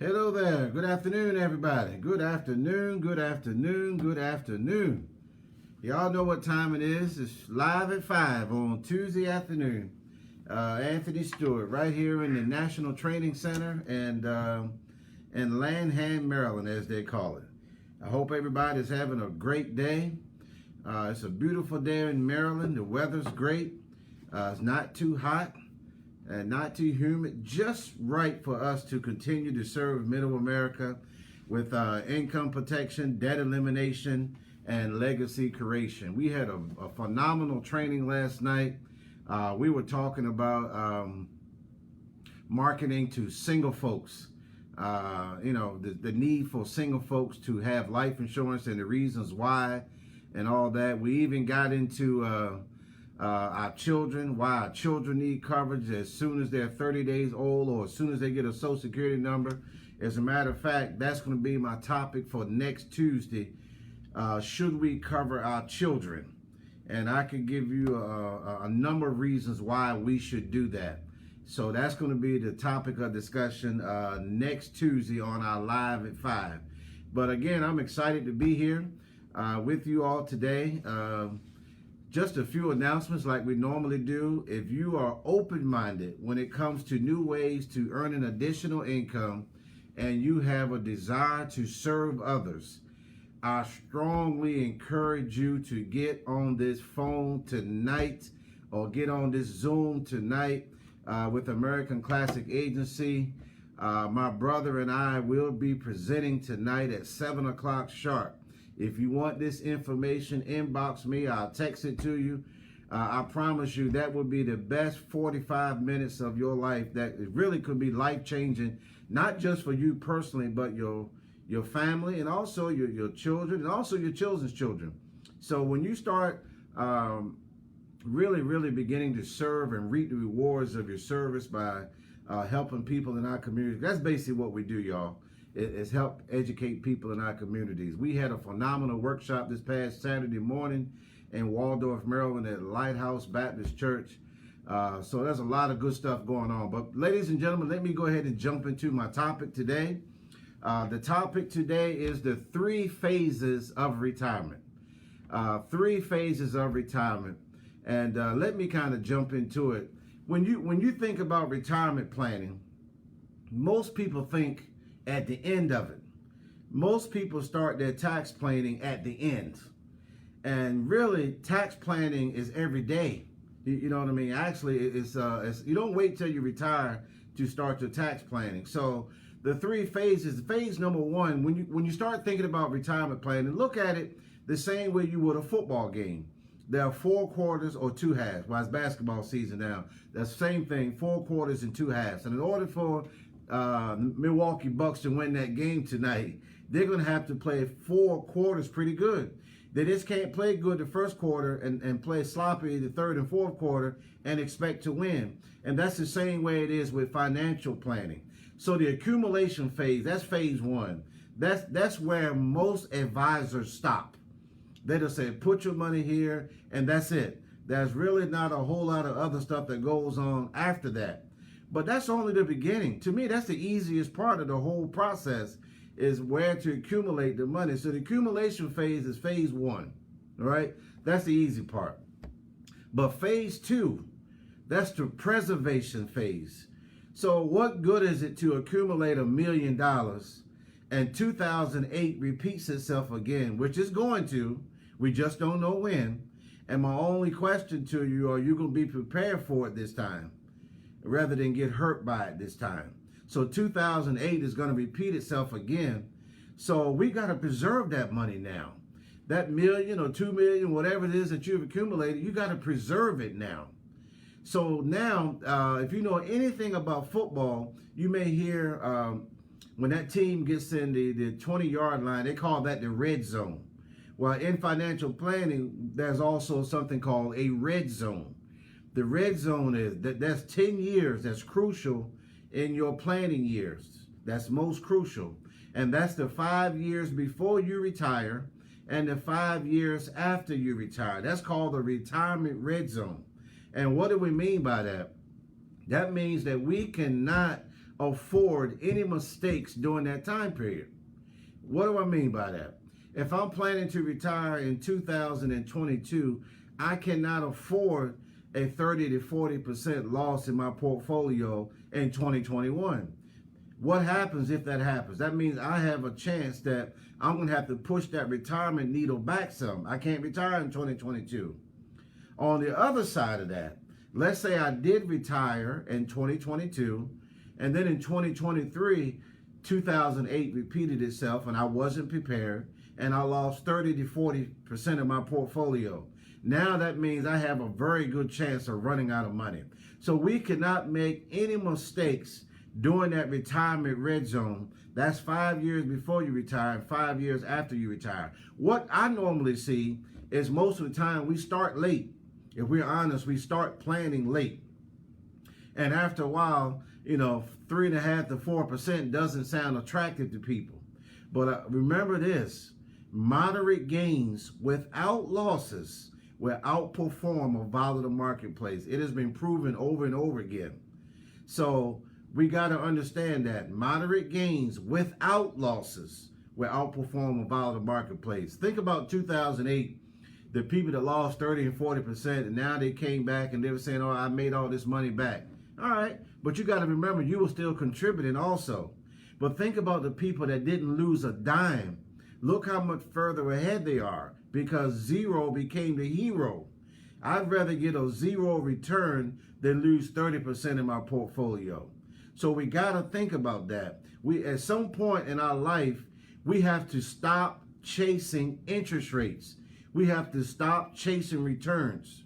Hello there. Good afternoon, everybody. Good afternoon, good afternoon, good afternoon. Y'all know what time it is. It's live at 5 on Tuesday afternoon. Anthony Stewart, right here in the National Training Center in Lanham, Maryland, as they call it. I hope everybody's having a great day. It's a beautiful day in Maryland. The weather's great. It's not too hot and not too humid, just right for us to continue to serve Middle America with income protection, debt elimination, and legacy creation. We had a phenomenal training last night. We were talking about marketing to single folks. The need for single folks to have life insurance and the reasons why and all that. We even got into our children, why our children need coverage as soon as they're 30 days old or as soon as they get a social security number. As a matter of fact, that's going to be my topic for next Tuesday. Should we cover our children? And I can give you a number of reasons why we should do that. So that's going to be the topic of discussion next Tuesday on our live at 5. But again, I'm excited to be here with you all today. Just a few announcements like we normally do. If you are open-minded when it comes to new ways to earn an additional income and you have a desire to serve others, I strongly encourage you to get on this phone tonight or get on this Zoom tonight with American Classic Agency. My brother and I will be presenting tonight at 7 o'clock sharp. If you want this information, inbox me. I'll text it to you. I promise you that will be the best 45 minutes of your life. That it really could be life-changing, not just for you personally, but your family and also your children and also your children's children. So when you start really beginning to serve and reap the rewards of your service by helping people in our community, that's basically what we do, y'all. Is help educate people in our communities. We had a phenomenal workshop this past Saturday morning in Waldorf, Maryland at Lighthouse Baptist Church. So there's a lot of good stuff going on. But ladies and gentlemen, let me go ahead and jump into my topic today. The topic today is the 3 phases of retirement. 3 phases of retirement. And let me kind of jump into it. When you think about retirement planning, most people think at the end of it. Most people start their tax planning at the end. And really, tax planning is every day. You know what I mean? Actually, it's you don't wait till you retire to start your tax planning. So the 3 phases, phase number 1, when you start thinking about retirement planning, look at it the same way you would a football game. There are 4 quarters or 2 halves. Well, it's basketball season now. That's the same thing, 4 quarters and 2 halves. And in order for Milwaukee Bucks to win that game tonight, they're going to have to play 4 quarters pretty good. They just can't play good the first quarter and play sloppy the third and fourth quarter and expect to win. And that's the same way it is with financial planning. So the accumulation phase, that's phase 1. That's where most advisors stop. They just say, put your money here, and that's it. There's really not a whole lot of other stuff that goes on after that. But that's only the beginning. To me, that's the easiest part of the whole process, is where to accumulate the money. So the accumulation phase is phase 1, all right? That's the easy part. But phase 2, that's the preservation phase. So what good is it to accumulate $1 million and 2008 repeats itself again, which is going to, we just don't know when. And my only question to you, are you going to be prepared for it this time, rather than get hurt by it this time? So 2008 is going to repeat itself again. So we got to preserve that money now. That $1 million or $2 million, whatever it is that you've accumulated, you got to preserve it now. So now, if you know anything about football, you may hear when that team gets in the 20-yard line, they call that the red zone. Well, in financial planning, there's also something called a red zone. The red zone is that's 10 years that's crucial in your planning years. That's most crucial. And that's the 5 years before you retire and the 5 years after you retire. That's called the retirement red zone. And what do we mean by that? That means that we cannot afford any mistakes during that time period. What do I mean by that? If I'm planning to retire in 2022, I cannot afford a 30 to 40% loss in my portfolio in 2021. What happens if that happens? That means I have a chance that I'm going to have to push that retirement needle back some. I can't retire in 2022. On the other side of that, let's say I did retire in 2022, and then in 2023, 2008 repeated itself, and I wasn't prepared, and I lost 30 to 40% of my portfolio. Now that means I have a very good chance of running out of money. So we cannot make any mistakes during that retirement red zone. That's 5 years before you retire and 5 years after you retire. What I normally see is most of the time we start late. If we're honest, we start planning late. And after a while, 3.5% to 4% doesn't sound attractive to people. But remember this, moderate gains without losses will outperform a volatile marketplace. It has been proven over and over again. So we got to understand that moderate gains without losses will outperform a volatile marketplace. Think about 2008, the people that lost 30 and 40%, and now they came back and they were saying, oh, I made all this money back. All right, but you got to remember, you were still contributing also. But think about the people that didn't lose a dime. Look how much further ahead they are, because zero became the hero. I'd rather get a zero return than lose 30% of my portfolio. So we got to think about that. At some point in our life, we have to stop chasing interest rates. We have to stop chasing returns,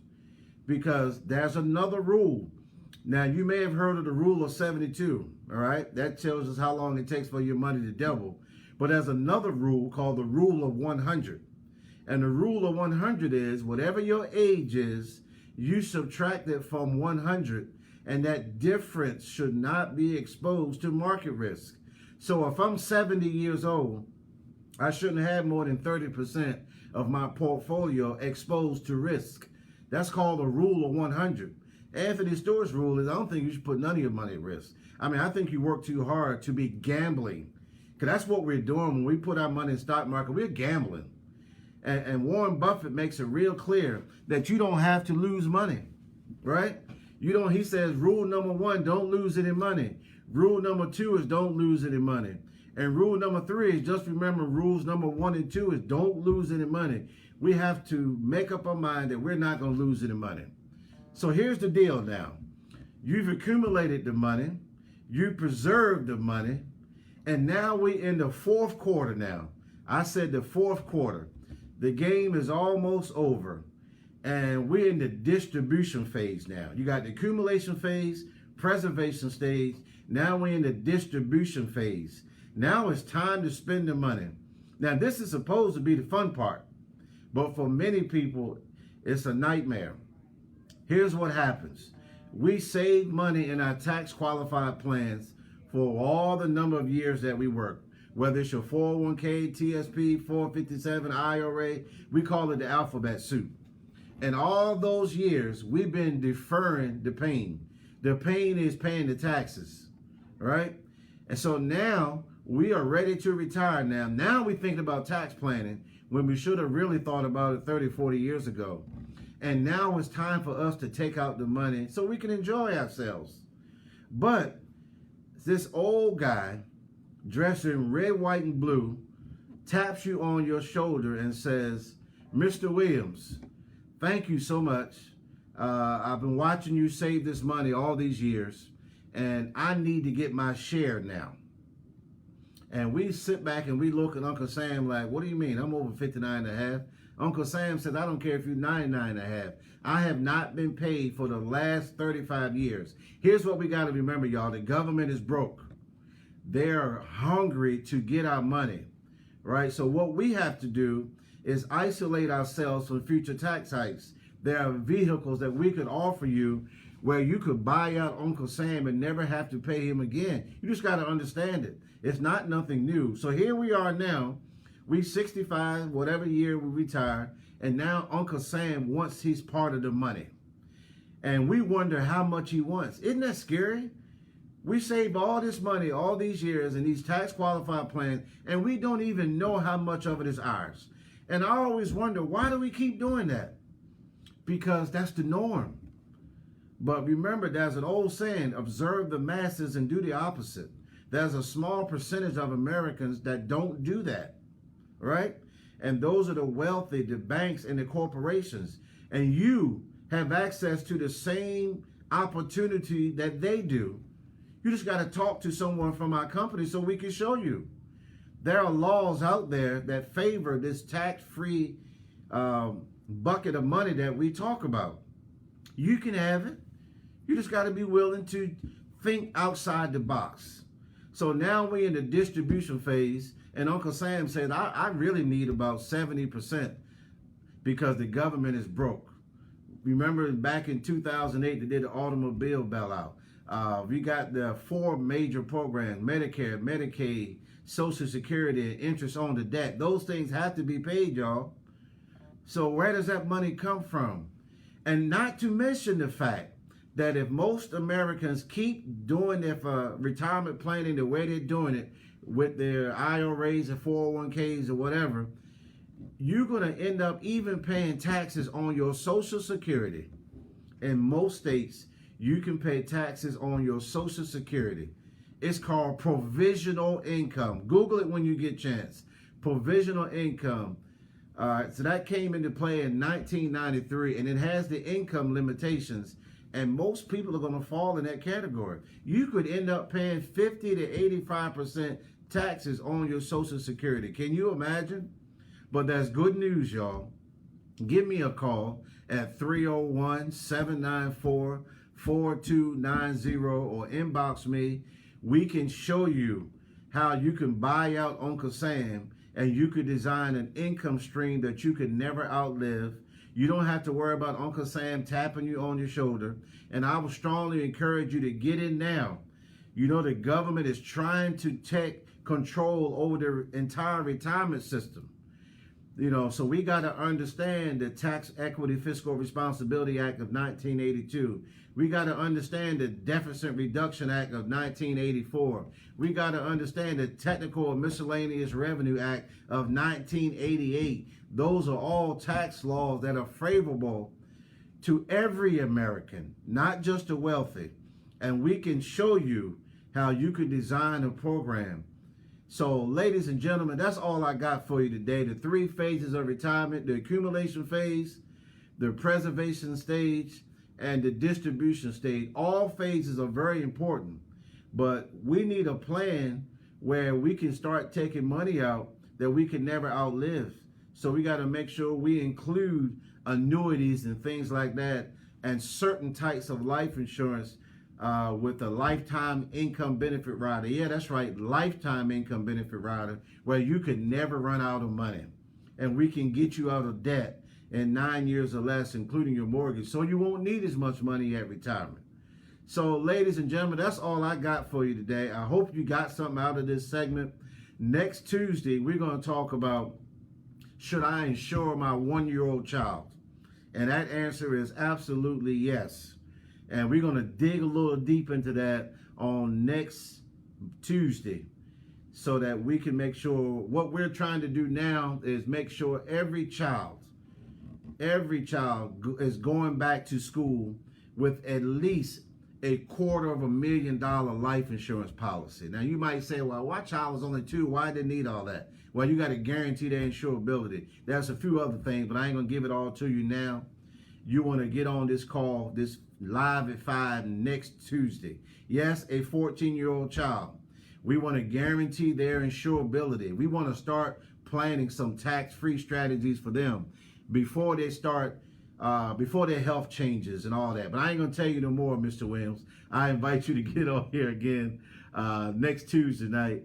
because there's another rule. Now, you may have heard of the rule of 72, all right? That tells us how long it takes for your money to double. But there's another rule called the rule of 100. And the rule of 100 is whatever your age is, you subtract it from 100, and that difference should not be exposed to market risk. So if I'm 70 years old, I shouldn't have more than 30% of my portfolio exposed to risk. That's called the rule of 100. Anthony Stewart's rule is I don't think you should put none of your money at risk. I mean, I think you work too hard to be gambling, because that's what we're doing when we put our money in the stock market. We're gambling. And Warren Buffett makes it real clear that you don't have to lose money, right? He says rule number 1, don't lose any money. Rule number 2 is don't lose any money. And rule number 3 is just remember rules number 1 and 2 is don't lose any money. We have to make up our mind that we're not going to lose any money. So here's the deal now. You've accumulated the money. You preserved the money. And now we're in the fourth quarter now. I said the fourth quarter. The game is almost over. And we're in the distribution phase now. You got the accumulation phase, preservation stage. Now we're in the distribution phase. Now it's time to spend the money. Now this is supposed to be the fun part. But for many people, it's a nightmare. Here's what happens. We save money in our tax qualified plans for all the number of years that we work. Whether it's your 401k, TSP, 457, IRA, we call it the alphabet soup. And all those years, we've been deferring the pain. The pain is paying the taxes, right? And so now we are ready to retire now. Now we think about tax planning when we should have really thought about it 30, 40 years ago. And now it's time for us to take out the money so we can enjoy ourselves. But this old guy dressed in red, white, and blue taps you on your shoulder and says, Mr. Williams, thank you so much. I've been watching you save this money all these years, and I need to get my share now. And we sit back and we look at Uncle Sam like, what do you mean? I'm over 59 and a half. Uncle Sam says, I don't care if you're 99 and a half. I have not been paid for the last 35 years. Here's what we got to remember, y'all. The government is broke. They're hungry to get our money, right? So what we have to do is isolate ourselves from future tax hikes. There are vehicles that we could offer you where you could buy out Uncle Sam and never have to pay him again. You just got to understand it. It's not nothing new. So here we are now. We 65, whatever year we retire, and now Uncle Sam wants his part of the money. And we wonder how much he wants. Isn't that scary? We save all this money all these years in these tax qualified plans, and we don't even know how much of it is ours. And I always wonder, why do we keep doing that? Because that's the norm. But remember, there's an old saying, observe the masses and do the opposite. There's a small percentage of Americans that don't do that, right? And those are the wealthy, the banks, and the corporations. And you have access to the same opportunity that they do. You just got to talk to someone from our company so we can show you. There are laws out there that favor this tax-free bucket of money that we talk about. You can have it. You just got to be willing to think outside the box. So now we're in the distribution phase, and Uncle Sam said, I really need about 70% because the government is broke. Remember back in 2008, they did the automobile bailout. We got the 4 major programs: Medicare, Medicaid, Social Security, and interest on the debt. Those things have to be paid, y'all. So where does that money come from? And not to mention the fact that if most Americans keep doing their retirement planning the way they're doing it with their IRAs and 401ks or whatever, you're going to end up even paying taxes on your Social Security. In most states, you can pay taxes on your Social Security. It's called provisional income. Google it when you get a chance. Provisional income. So that came into play in 1993, and it has the income limitations. And most people are going to fall in that category. You could end up paying 50 to 85% taxes on your Social Security. Can you imagine? But that's good news, y'all. Give me a call at 301-794-4290 or inbox me. We can show you how you can buy out Uncle Sam, and you could design an income stream that you could never outlive. You don't have to worry about Uncle Sam tapping you on your shoulder. And I would strongly encourage you to get in now. You know, the government is trying to take control over the entire retirement system. You know, so we got to understand the Tax Equity Fiscal Responsibility Act of 1982. We got to understand the Deficit Reduction Act of 1984. We got to understand the Technical and Miscellaneous Revenue Act of 1988. Those are all tax laws that are favorable to every American, not just the wealthy. And we can show you how you can design a program. So, ladies and gentlemen, that's all I got for you today. The 3 phases of retirement: the accumulation phase, the preservation stage, and the distribution stage. All phases are very important, but we need a plan where we can start taking money out that we can never outlive. So we got to make sure we include annuities and things like that, and certain types of life insurance with a lifetime income benefit rider. Yeah, that's right, lifetime income benefit rider, where you could never run out of money. And we can get you out of debt in 9 years or less, including your mortgage, so you won't need as much money at retirement. So, ladies and gentlemen, that's all I got for you today. I hope you got something out of this segment. Next Tuesday, we're going to talk about, should I insure my 1-year-old child? And that answer is absolutely yes. And we're going to dig a little deep into that on next Tuesday, so that we can make sure what we're trying to do now is make sure every child is going back to school with at least $250,000 life insurance policy. Now you might say, well, my child is only 2. Why did they need all that? Well, you got to guarantee their insurability. There's a few other things, but I ain't going to give it all to you now. You want to get on this call, this live at 5 next Tuesday. Yes, a 14-year-old child. We want to guarantee their insurability. We want to start planning some tax-free strategies for them before they start, before their health changes and all that. But I ain't going to tell you no more, Mr. Williams. I invite you to get on here again next Tuesday night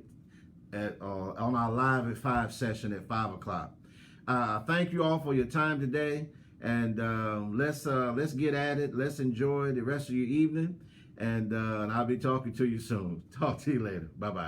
on our live at 5 session at 5 o'clock. Thank you all for your time today. And let's get at it. Let's enjoy the rest of your evening. And I'll be talking to you soon. Talk to you later. Bye-bye.